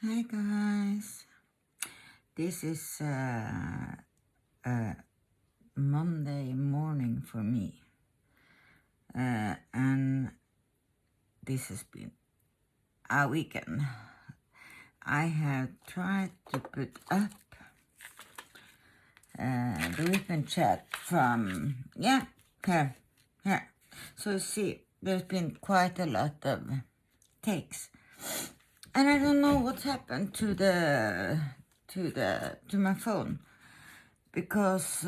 Hi guys, this is Monday morning for me, and this has been a weekend. I have tried to put up the weekend chat from here. So you see, there's been quite a lot of takes, and I don't know what happened to my phone because.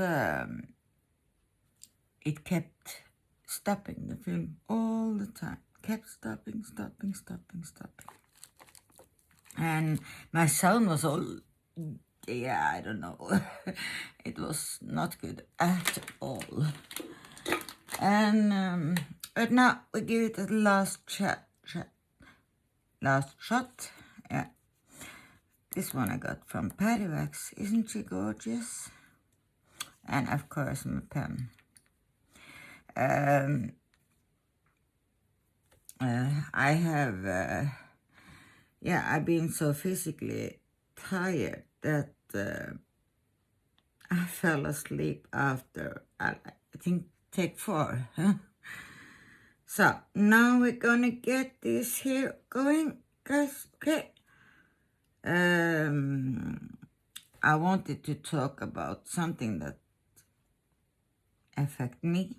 It kept stopping the film all the time. Kept stopping. And my sound was all, I don't know. It was not good at all. And but now we give it a last shot. Yeah. This one I got from Patty Wax. Isn't she gorgeous? And of course my pen. I have, I've been so physically tired that I fell asleep after, I think, take 4. Huh? So now we're gonna get this here going, guys. Okay. I wanted to talk about something that affect me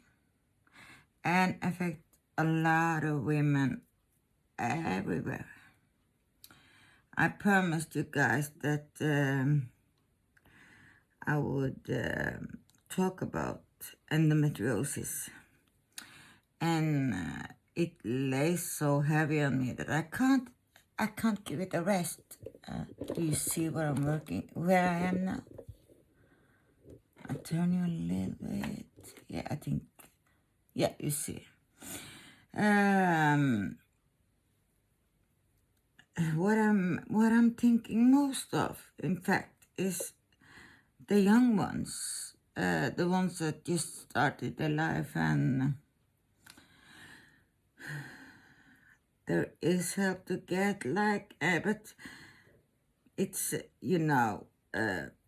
and affect a lot of women everywhere. I promised you guys that I would talk about endometriosis, and it lays so heavy on me that I can't give it a rest. Do you see where I am now? I'll turn you a little bit. Yeah, I think. Yeah, you see. What I'm thinking most of, in fact, is the young ones, the ones that just started their life, and there is help to get, but it's,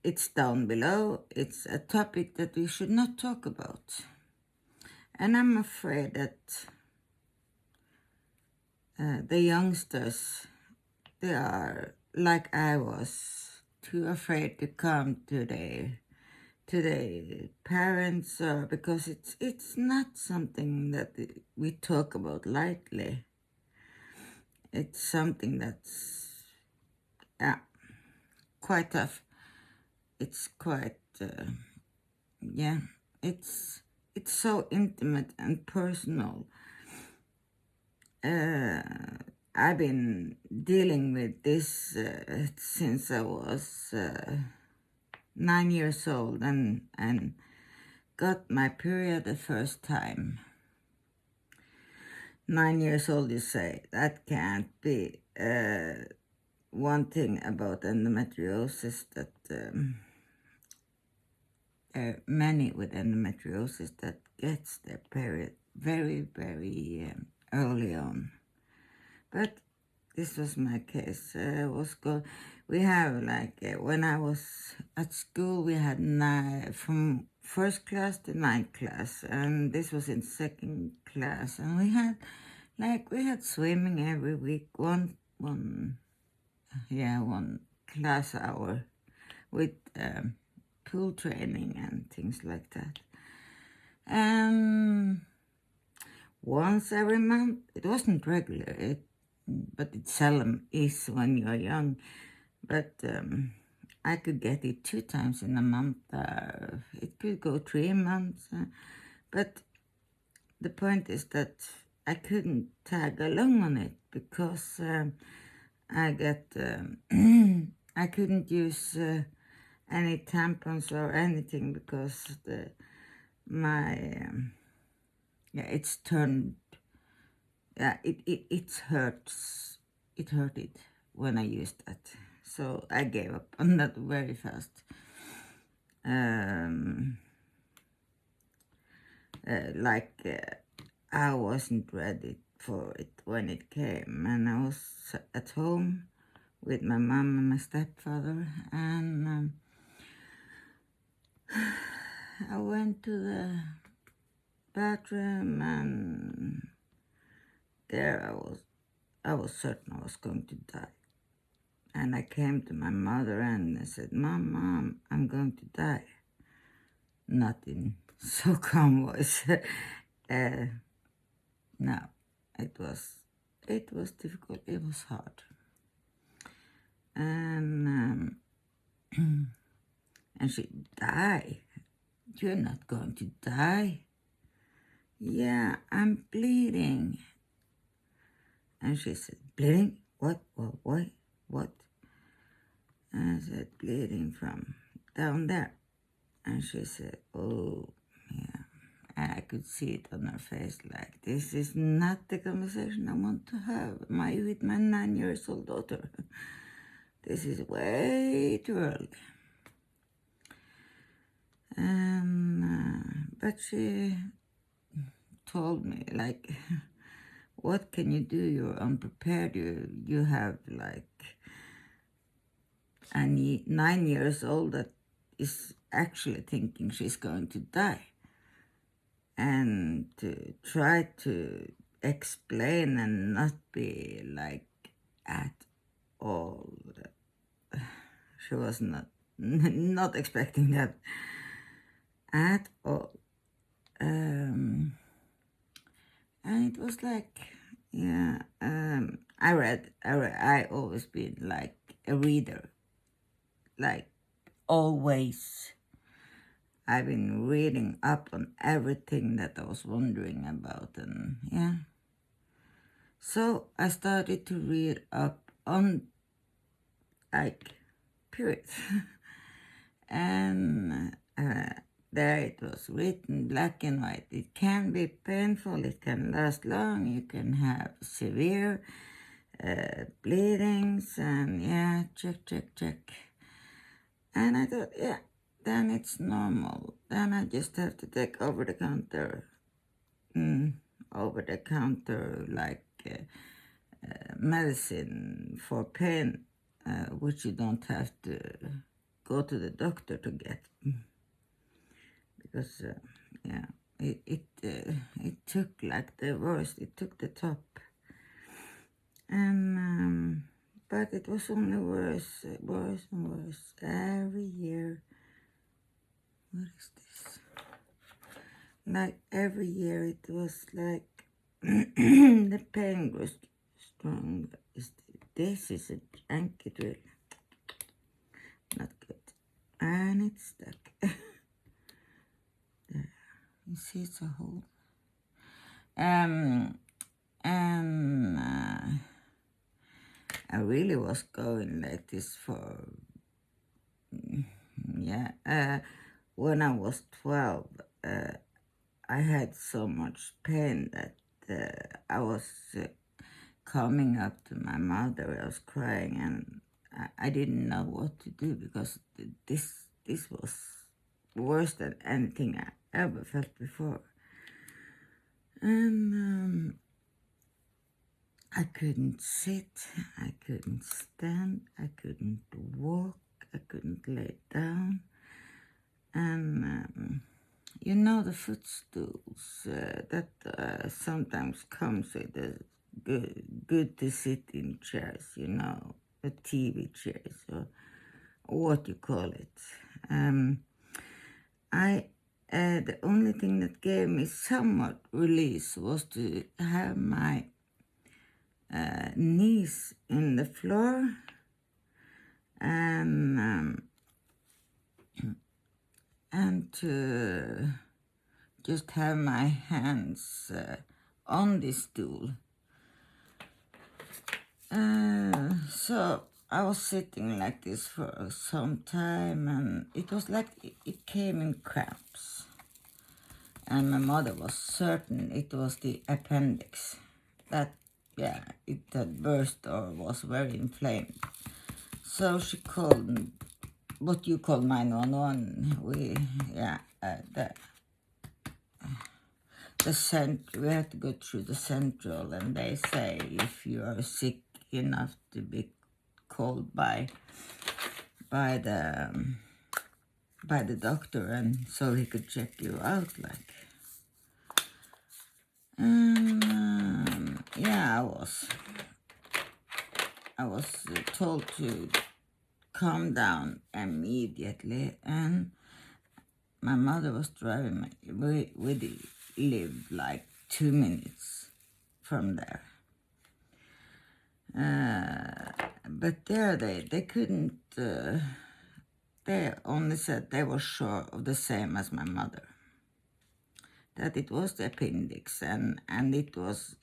it's down below. It's a topic that we should not talk about. And I'm afraid that the youngsters, they are, like I was, too afraid to come to their parents, because it's not something that we talk about lightly. It's something that's quite tough. It's quite it's so intimate and personal. I've been dealing with this since I was 9 years old and got my period the first time. 9 years old, you say, that can't be. One thing about endometriosis that many with endometriosis that gets their period very, very early on. But this was my case. We have when I was at school, we had from first class to 9th class, and this was in 2nd class, and we had swimming every week, one class hour with pool training and things like that. And once every month, it wasn't regular, but it seldom is when you're young. But I could get it 2 times in a month. It could go 3 months. But the point is that I couldn't tag along on it because I couldn't use any tampons or anything because it's turned. It hurts. It hurted when I used that, so I gave up on that very fast. I wasn't ready for it when it came, and I was at home with my mom and my stepfather, and I went to the bathroom, and there I was certain I was going to die. And I came to my mother and I said, Mom, I'm going to die. Not in so calm voice. No, it was difficult. It was hard. And and she, die? You're not going to die. Yeah, I'm bleeding. And she said, bleeding? What? What? And I said, bleeding from down there. And she said, oh, yeah. And I could see it on her face, like, this is not the conversation I want to have with my 9-year-old daughter. This is way too early. But she told me, like, what can you do? You're unprepared. You have, like, a 9 years old that is actually thinking she's going to die. And to try to explain and not be, like, at all. She was not expecting that at all. And it was like, yeah, I always been like a reader, like always. I've been reading up on everything that I was wondering about, and yeah. So I started to read up on, like, periods. And there it was written black and white. It can be painful, it can last long, you can have severe bleedings, and yeah, check. And I thought, yeah, then it's normal. Then I just have to take over-the-counter, like medicine for pain, which you don't have to go to the doctor to get. Because, yeah, it took like the worst, it took the top. And, but it was only worse and worse every year. What is this? Like every year it was like, the pain was strong. This is a janky drill. Not good. And it's stuck. There. You see it's a hole. And I really was going like this for, yeah, when I was 12, I had so much pain that I was coming up to my mother. I was crying, and I didn't know what to do, because this was worse than anything I ever felt before. And I couldn't sit, I couldn't stand, I couldn't walk, I couldn't lay down. And you know, the footstools that sometimes comes with the good to sit in chairs, you know, the TV chairs, or what you call it. The only thing that gave me somewhat release was to have my knees in the floor, and to just have my hands on this stool. So I was sitting like this for some time, and it was like it came in cramps. And my mother was certain it was the appendix that, yeah, it had burst or was very inflamed. So she called what you call 911. We had to go through the central, and they say if you are sick enough to be called by the doctor, and so he could check you out, like. And yeah, I was told to calm down immediately, and my mother was driving me. We lived like 2 minutes from there. But there they couldn't, they only said they were sure of the same as my mother, that it was the appendix, and it was,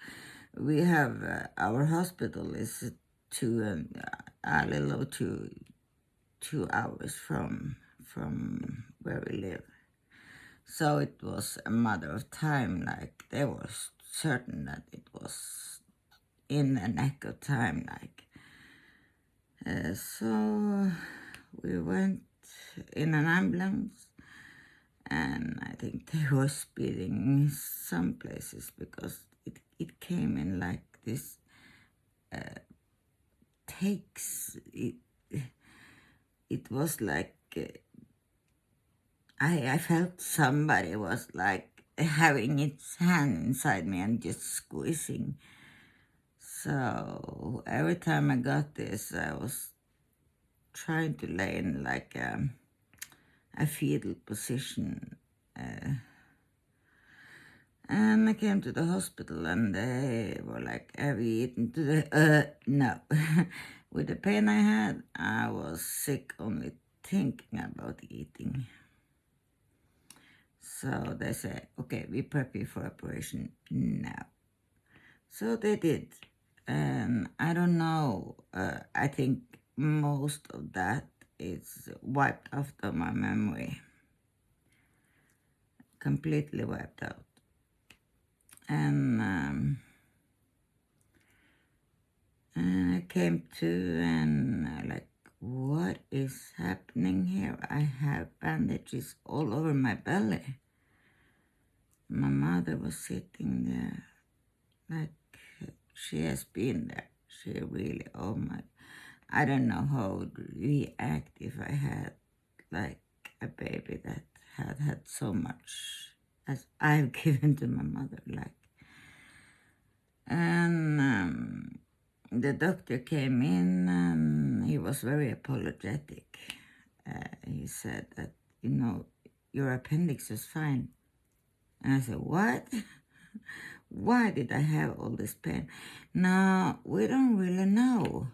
we have, our hospital is a little over 2 hours from where we live. So it was a matter of time, like they were certain that it was in a neck of time, like. So we went in an ambulance, and I think they were speeding some places because it came in like this, takes, it was like, I felt somebody was like having its hand inside me and just squeezing. So every time I got this, I was trying to lay in like a fetal position. And I came to the hospital, and they were like, have you eaten today? No. With the pain I had, I was sick only thinking about eating. So they said, okay, we prep you for operation now. So they did. And I don't know, I think most of that is wiped off of my memory. Completely wiped out. And I came to, and like, what is happening here? I have bandages all over my belly. My mother was sitting there, like she has been there. She really, oh my, I don't know how I would react if I had like a baby that had so much as I've given to my mother, like. And the doctor came in, and he was very apologetic. He said that, your appendix is fine. And I said, what? Why did I have all this pain? No, we don't really know.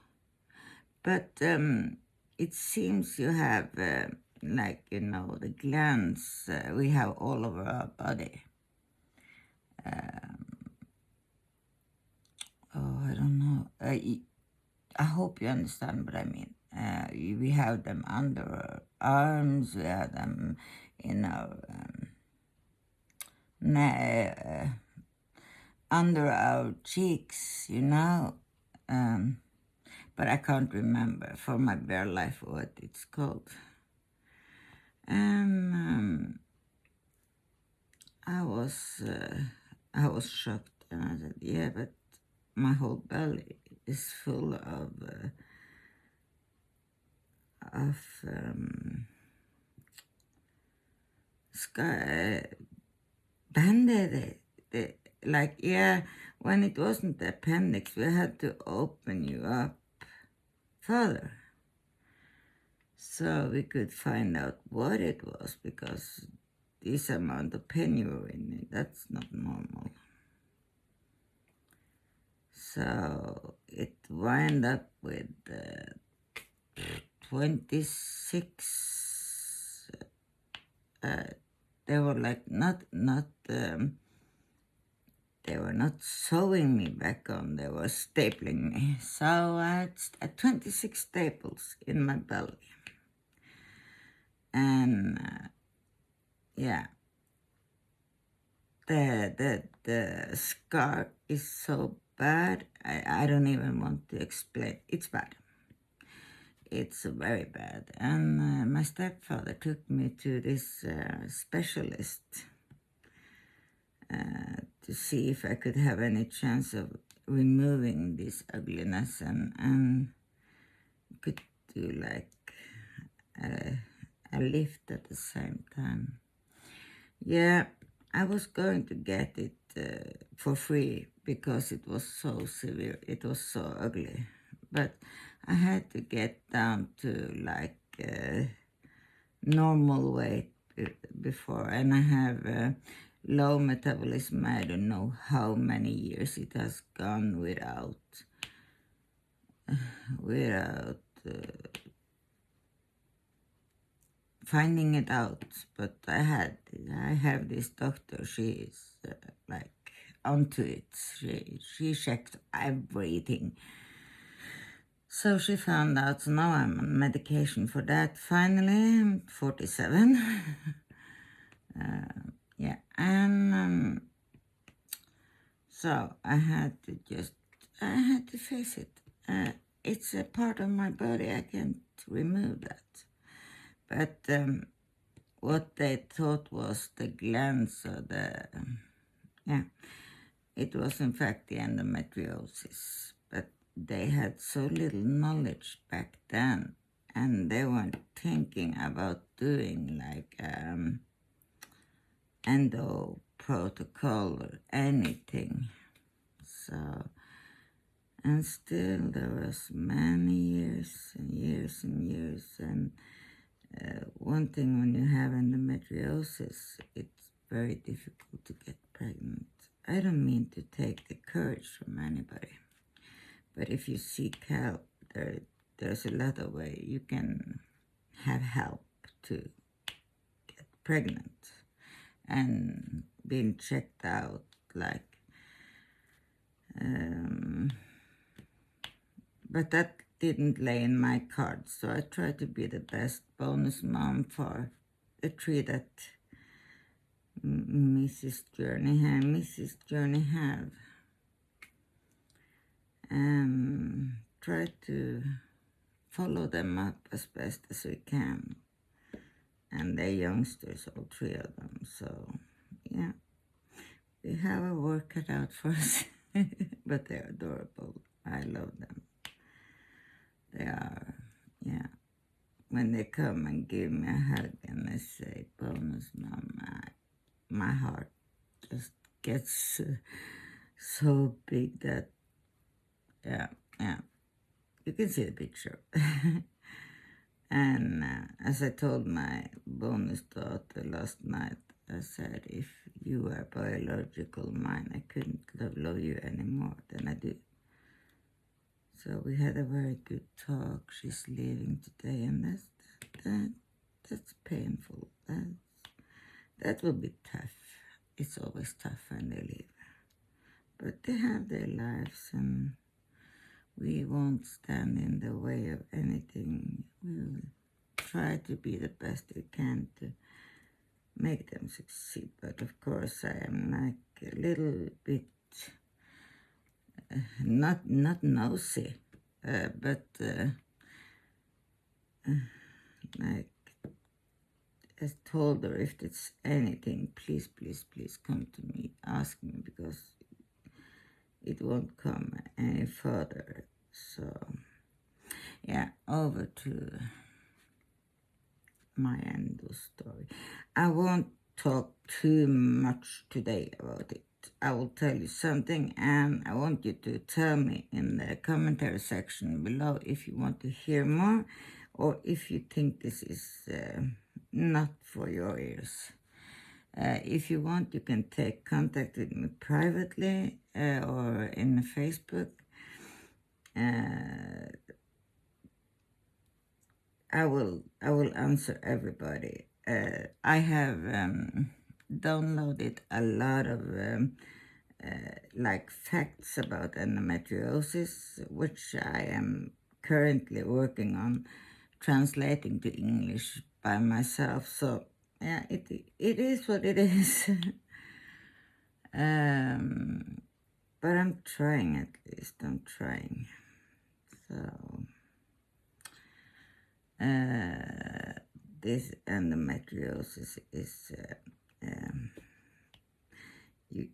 But it seems you have, the glands we have all over our body. I don't know. I hope you understand what I mean. We have them under our arms, we have them in our under our cheeks, but I can't remember for my bare life what it's called. And I was shocked, and I said, yeah, but my whole belly is full of banded. Like, yeah, when it wasn't the appendix, we had to open you up further so we could find out what it was, because this amount of pain you were in, that's not normal. So it wound up with 26. They were like they were not sewing me back on, they were stapling me. So I had 26 staples in my belly. And yeah, the scar is so bad, I don't even want to explain. It's bad. It's very bad. And my stepfather took me to this specialist to see if I could have any chance of removing this ugliness and could do like a lift at the same time. Yeah, I was going to get it for free because it was so severe, it was so ugly. But I had to get down to like normal weight before, and I have low metabolism. I don't know how many years it has gone without finding it out. But I have this doctor. She is like onto it. She checked everything. So she found out. So now I'm on medication for that. Finally, I'm 47. Yeah, and so I had to face it. It's a part of my body. I can't remove that. But what they thought was the glands or it was in fact the endometriosis. But they had so little knowledge back then, and they weren't thinking about doing like endo protocol or anything. So, and still there was many years and years and years. And one thing, when you have endometriosis, it's very difficult to get pregnant. I don't mean to take the courage from anybody, but if you seek help, there's a lot of ways you can have help to get pregnant. And being checked out, like, but that didn't lay in my cards, so I tried to be the best bonus mom for the tree that Mrs. Journey have, and try to follow them up as best as we can. And they're youngsters, all three of them, so yeah, we have our work cut out for us. But they're adorable. I love them. They are, yeah. When they come and give me a hug and they say, bonus mom, my heart just gets so big that, yeah. You can see the picture. And as I told my bonus daughter last night, I said, if you were biological mine, I couldn't love you any more than I do. So we had a very good talk. She's leaving today, and that's painful. That will be tough. It's always tough when they leave. But they have their lives, and we won't stand in the way of anything. We'll try to be the best we can to make them succeed. But of course, I am like a little bit not nosy, but like I told her, if it's anything, please come to me, ask me, because it won't come any further. So yeah, over to my endo story. I won't talk too much today about it. I will tell you something, and I want you to tell me in the commentary section below if you want to hear more, or if you think this is not for your ears. If you want, you can take contact with me privately or in Facebook. I will answer everybody. I have downloaded a lot of like facts about endometriosis, which I am currently working on translating to English by myself. So yeah, it is what it is. But I'm trying, at least. I'm trying. So this endometriosis is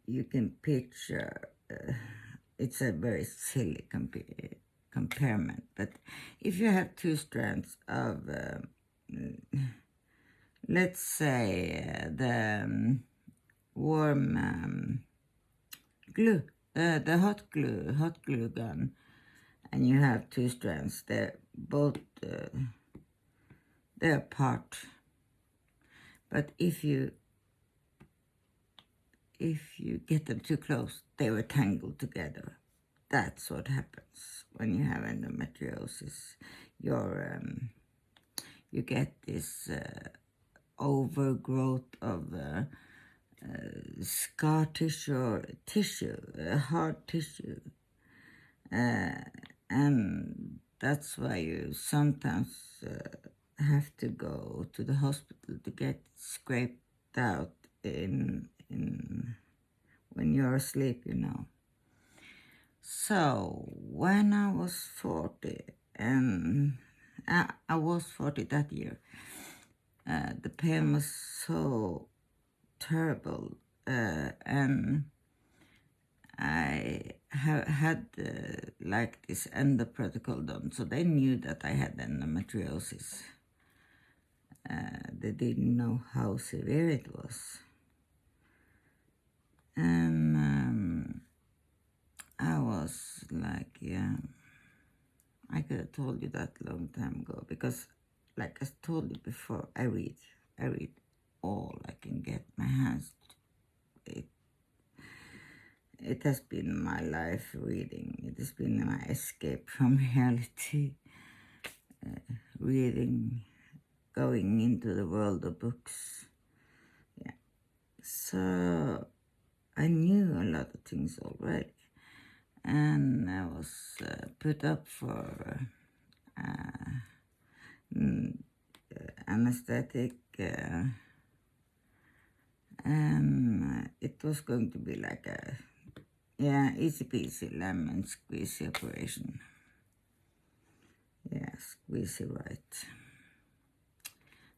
you can picture it's a very silly comparison, impairment. But if you have two strands of, let's say, the warm glue, the hot glue gun, and you have two strands, they're both, they're apart. But if you get them too close, they will tangle together. That's what happens when you have endometriosis. You get this overgrowth of scar tissue or hard tissue. And that's why you sometimes have to go to the hospital to get scraped out when you're asleep, So when I was 40, and I was 40 that year, the pain was so terrible, and I had like this endo protocol done, so they knew that I had endometriosis. They didn't know how severe it was. And I was like, yeah, I could have told you that long time ago, because like I told you before, I read all I can get my hands. It has been my life, reading. It has been my escape from reality. Reading, going into the world of books. Yeah. So I knew a lot of things already. And I was put up for anesthetic, and it was going to be like a easy peasy lemon squeezy operation. Yeah, squeezy right.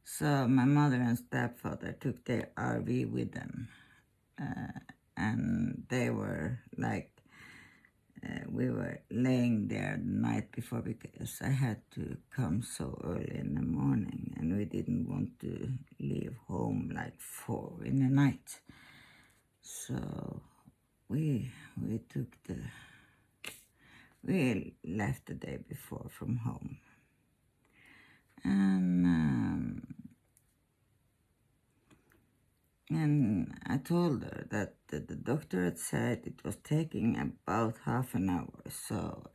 So my mother and stepfather took their RV with them, and they were like, we were laying there the night before, because I had to come so early in the morning, and we didn't want to leave home like 4 in the night. So we left the day before from home, and I told her that the doctor had said it was taking about half an hour,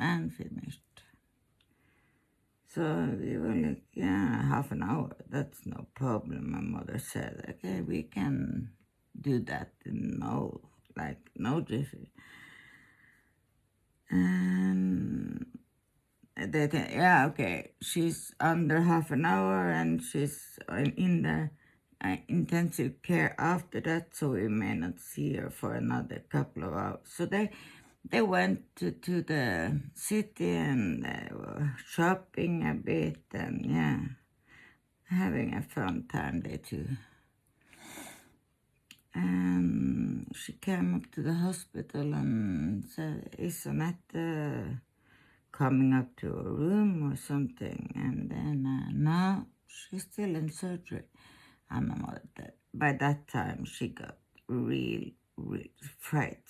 and finished. So we were like, yeah, half an hour, that's no problem. My mother said, okay, we can do that in no jiffy. And they think, yeah, okay, she's under half an hour and she's in the intensive care after that, so we may not see her for another couple of hours. So they went to the city, and they were shopping a bit, and having a fun time there too. And she came up to the hospital and said, is Annette coming up to her room or something? And then, no, she's still in surgery. And my mother, by that time, she got real fright.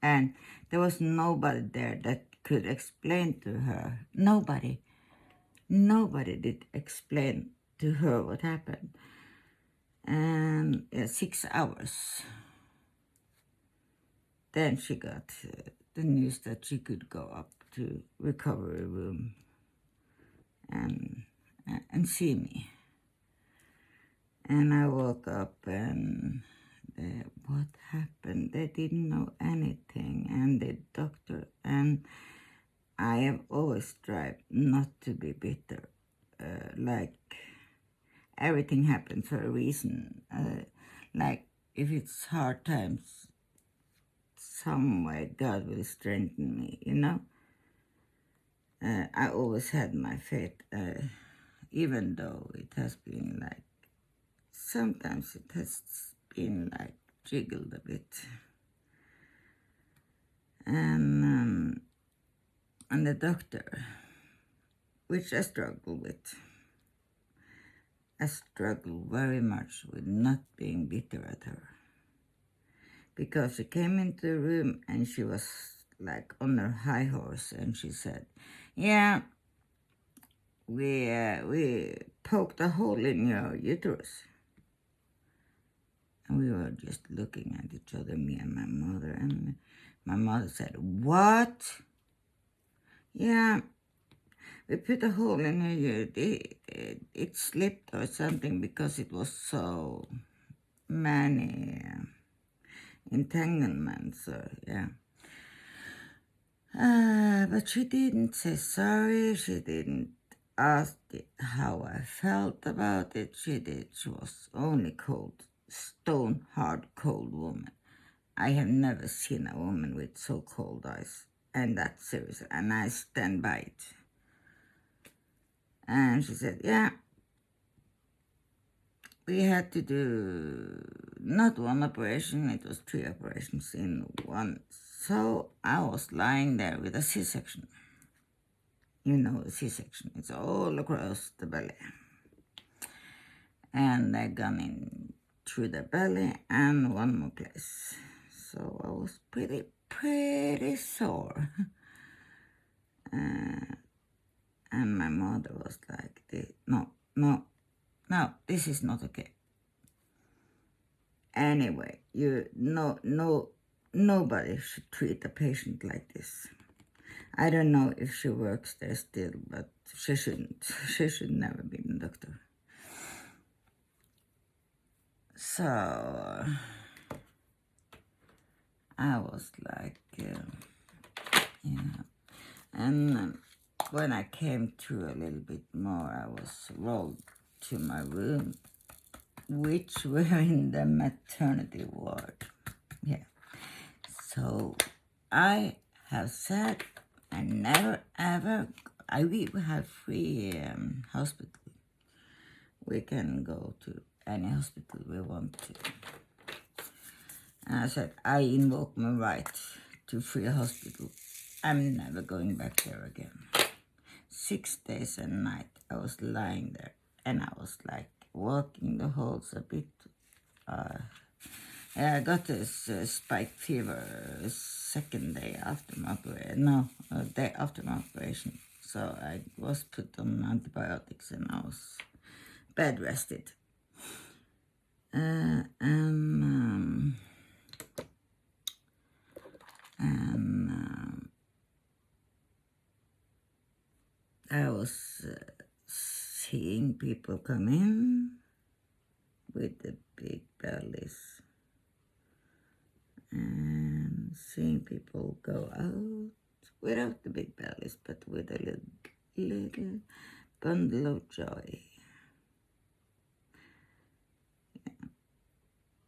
And there was nobody there that could explain to her. Nobody did explain to her what happened. And 6 hours. Then she got the news that she could go up to recovery room and see me. And I woke up, and what happened? They didn't know anything, and the doctor, and I have always tried not to be bitter. Like, everything happens for a reason. Like, if it's hard times, some way God will strengthen me, I always had my faith, even though it has been like, sometimes it has been like jiggled a bit. And And the doctor, which I struggle with, I struggle very much with not being bitter at her. Because she came into the room and she was like on her high horse and she said, yeah, we poked a hole in your uterus. And we were just looking at each other, me and my mother said, what? Yeah, we put a hole in her uterus. It slipped or something because it was so many entanglements, yeah. But she didn't say sorry, she didn't ask how I felt about it, she was only cold, stone hard cold woman. I have never seen a woman with so cold eyes, and that's serious, and I stand by it. And she said, yeah, we had to do not one operation, it was 3 operations in one. So I was lying there with a C-section. You know, a C-section, it's all across the belly. And they gone in through the belly and one more place. So I was pretty sore. And my mother was like, no, this is not okay. Anyway, nobody should treat a patient like this. I don't know if she works there still, but she shouldn't. She should never be a doctor. So I was like, yeah. And when I came to a little bit more, I was rolled to my room, which were in the maternity ward. Yeah. So I have said I never ever, we have free hospital. We can go to any hospital we want to. And I said, I invoke my right to free hospital. I'm never going back there again. 6 days and night I was lying there and I was like walking the halls a bit. I got this spike fever second day after my operation. No, day after my operation. So I was put on antibiotics and I was bed rested. I was seeing people come in with the big bellies and seeing people go out without the big bellies, but with a little bundle of joy.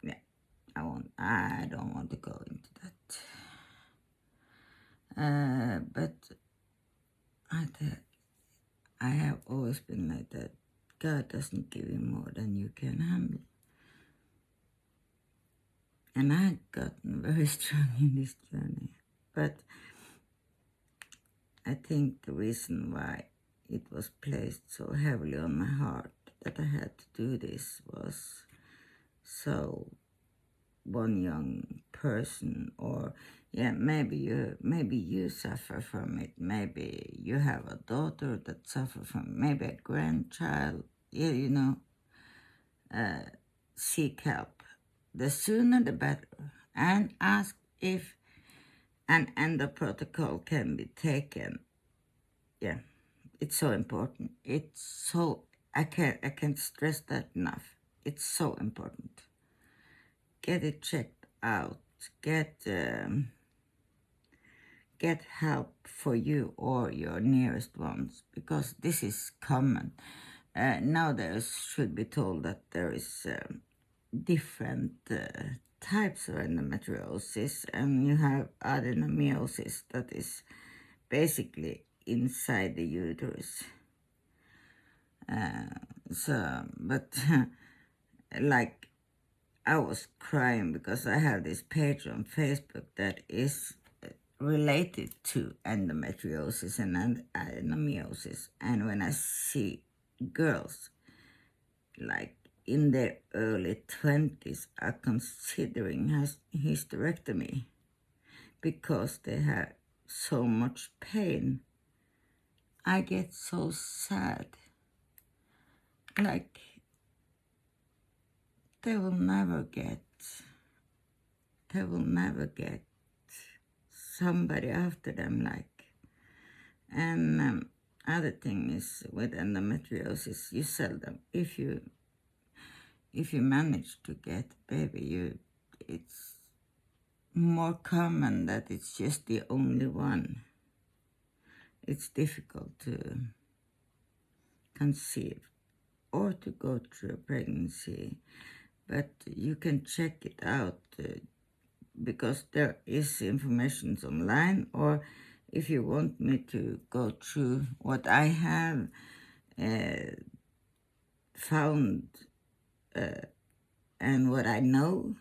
Yeah, I don't want to go into that. But I have always been like that. God doesn't give you more than you can handle. And I've gotten very strong in this journey. But I think the reason why it was placed so heavily on my heart that I had to do this was so one young person, or yeah, maybe you suffer from it, maybe you have a daughter that suffers from it, maybe a grandchild, yeah, seek help. The sooner the better, and ask if an endo protocol can be taken. Yeah, it's so important. I can't stress that enough. It's so important. Get it checked out. Get help for you or your nearest ones, because this is common. Now there should be told that there is different types of endometriosis, and you have adenomyosis that is basically inside the uterus. But like I was crying because I have this page on Facebook that is related to endometriosis and adenomyosis. And when I see girls like in their early 20s are considering hysterectomy because they have so much pain, I get so sad. Like they will never get somebody after them, like. And other thing is with endometriosis, you seldom, if you manage to get baby, it's more common that it's just the only one. It's difficult to conceive or to go through a pregnancy, but you can check it out because there is information online, or if you want me to go through what I have found and what I know,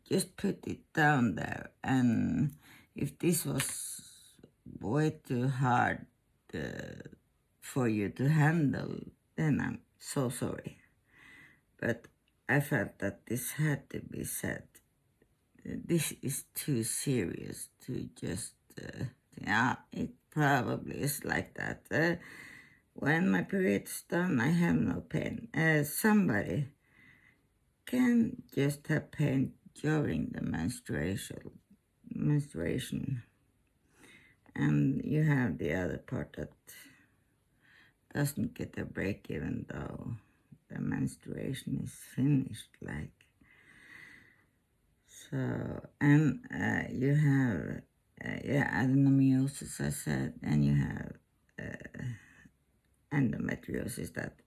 just put it down there. And if this was way too hard for you to handle, then I'm so sorry. But I felt that this had to be said. This is too serious to just, yeah, it probably is like that. When my period's done, I have no pain. Somebody can just have pain during the menstruation. And you have the other part that doesn't get a break even though the menstruation is finished, like. So, and you have, adenomyosis, I said, and you have endometriosis that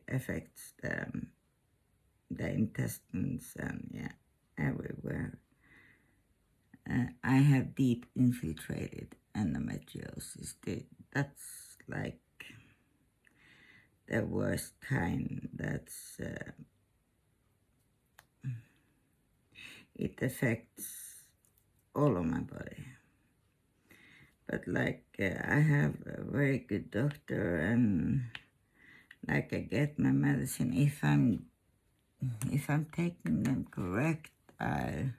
affects the intestines and, everywhere. I have deep infiltrated endometriosis. That's like the worst kind. That's it affects all of my body. But like I have a very good doctor, and like I get my medicine if I'm taking them correct. I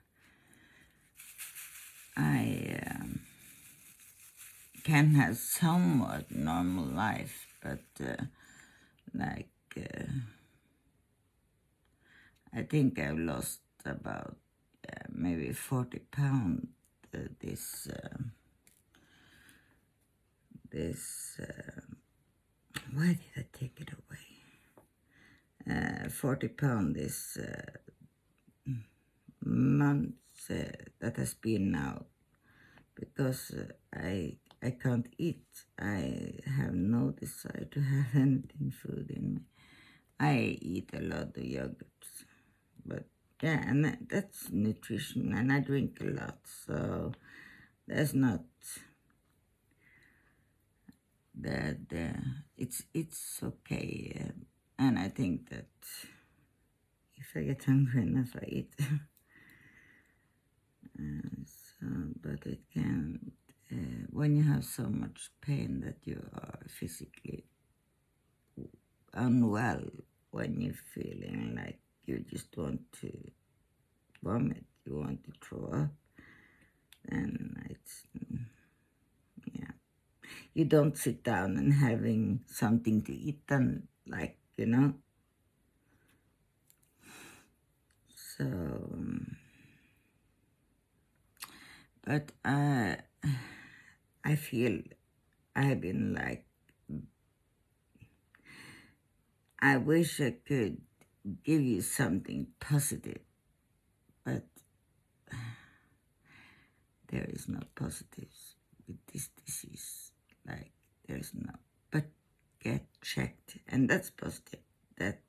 can have somewhat normal life, but I think I've lost about maybe 40 pounds why did I take it away? 40 pounds this month that has been now, because I can't eat. I have no desire to have anything food in me. I eat a lot of yogurts, but yeah, and that's nutrition, and I drink a lot, so there's not that it's okay, and I think that if I get hungry enough, I eat. But it can, when you have so much pain that you are physically unwell, when you're feeling like you just want to vomit, you want to throw up, then it's, yeah. You don't sit down and having something to eat then, like, So, but I feel I've been like, I wish I could give you something positive, but there is no positives with this disease. Like, there's no, but get checked, and that's positive. That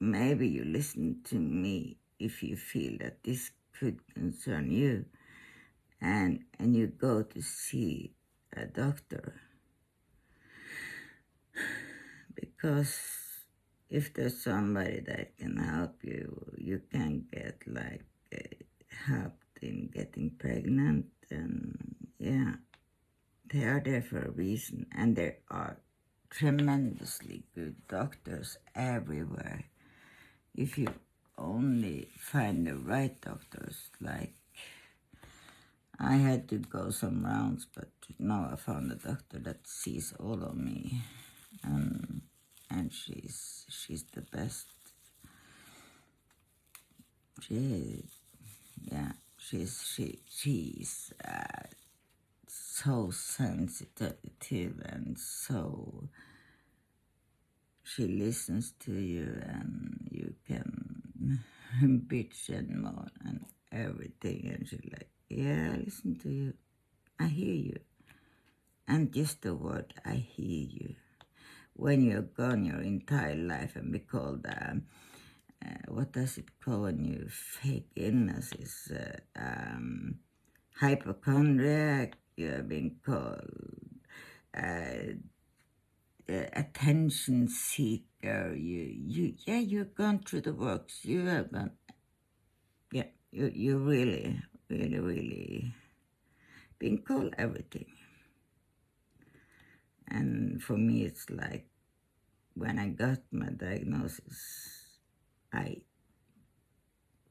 maybe you listen to me if you feel that this could concern you, and you go to see a doctor, because if there's somebody that can help you, you can get like help in getting pregnant, and yeah, they are there for a reason, and there are tremendously good doctors everywhere. If you only find the right doctors, like I had to go some rounds, but now I found a doctor that sees all of me, and she's the best. She, yeah, she's so sensitive, and so she listens to you, and you can bitch and moan and everything, and she's like, yeah, I listen to you, I hear you. And just the word I hear you, when you're gone your entire life and be called what does it call when you fake illness is hypochondriac, you have been called attention seeker, you've gone through the works, you have gone, yeah, you really been called everything. And for me it's like, when I got my diagnosis, I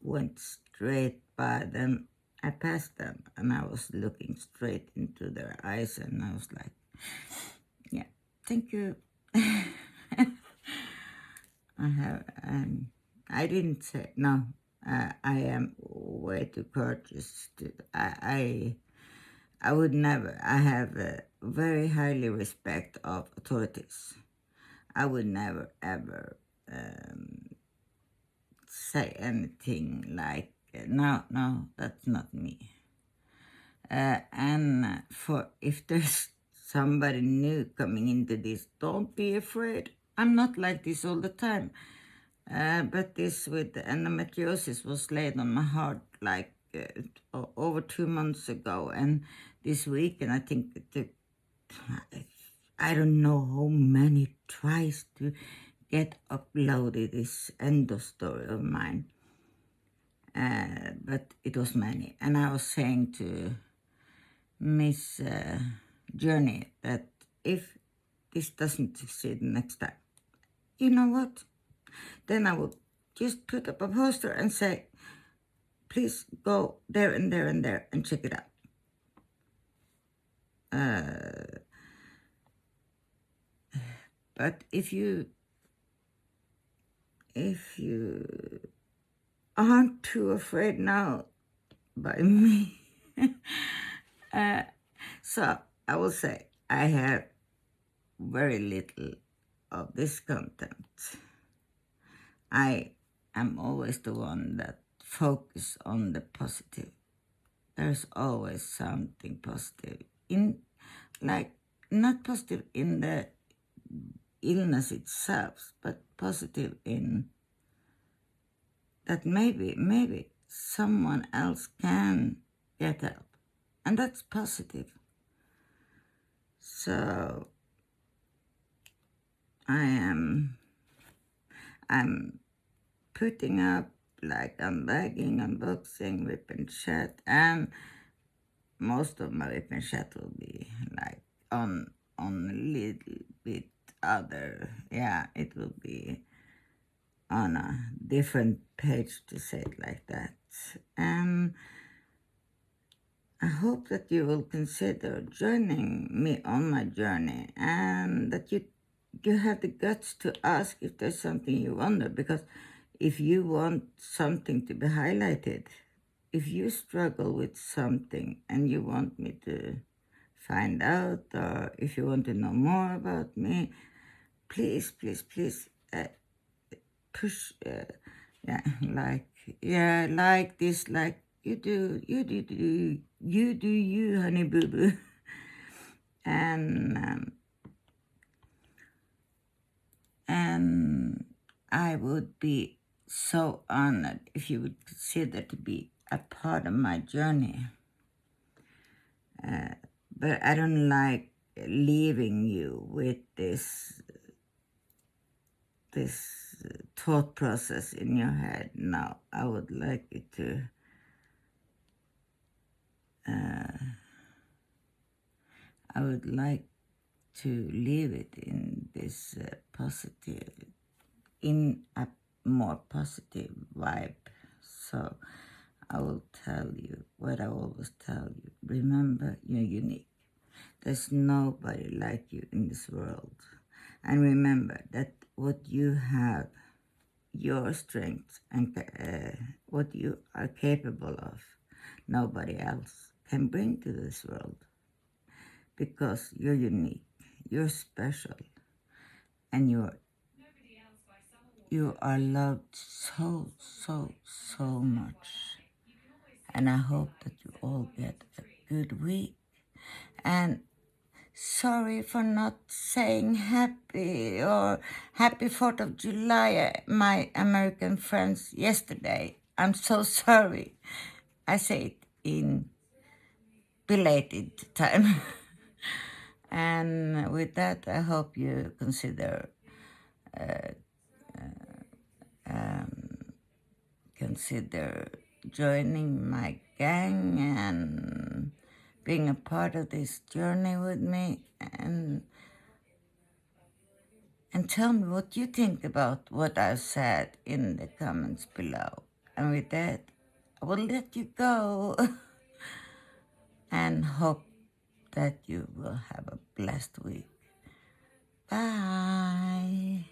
went straight by them. I passed them, and I was looking straight into their eyes, and I was like, yeah, thank you. I didn't say, no, I am way too courteous. I would never, I have a very highly respect of authorities. I would never, ever say anything like, no, that's not me. And for if there's somebody new coming into this, don't be afraid. I'm not like this all the time. But this with the endometriosis was laid on my heart like over 2 months ago. And this weekend, I think it took, I don't know how many tries to get uploaded this endo story of mine. But it was many. And I was saying to Miss Journey that if this doesn't succeed next time, you know what? Then I would just put up a poster and say, please go there and there and there and check it out. But if you aren't too afraid now by me, so I will say I have very little of this content. I am always the one that focus on the positive. There's always something positive in, like, not positive in the illness itself, but positive in that maybe someone else can get help, and that's positive. So I'm putting up, like, unbagging, unboxing, whip and chat, and most of my whip and chat will be like on a little bit other, yeah, it will be on a different page, to say it like that. And I hope that you will consider joining me on my journey, and that you have the guts to ask if there's something you wonder, because if you want something to be highlighted, if you struggle with something and you want me to find out, or if you want to know more about me, please push, like this, like you do you, honey boo boo. And I would be so honored if you would consider to be a part of my journey. But I don't like leaving you with this thought process in your head. No, I would like you to I would like to leave it in this positive, in a more positive vibe. So I will tell you what I always tell you. Remember, you're unique. There's nobody like you in this world. And remember that what you have, your strengths, and what you are capable of, nobody else can bring to this world. Because you're unique, you're special, and you are loved so, so, so much. And I hope that you all get a good week. And sorry for not saying happy 4th of July, my American friends, yesterday. I'm so sorry. I say it in belated time. And with that, I hope you consider joining my gang and being a part of this journey with me, and tell me what you think about what I've said in the comments below. And with that, I will let you go and hope that you will have a blessed week. Bye.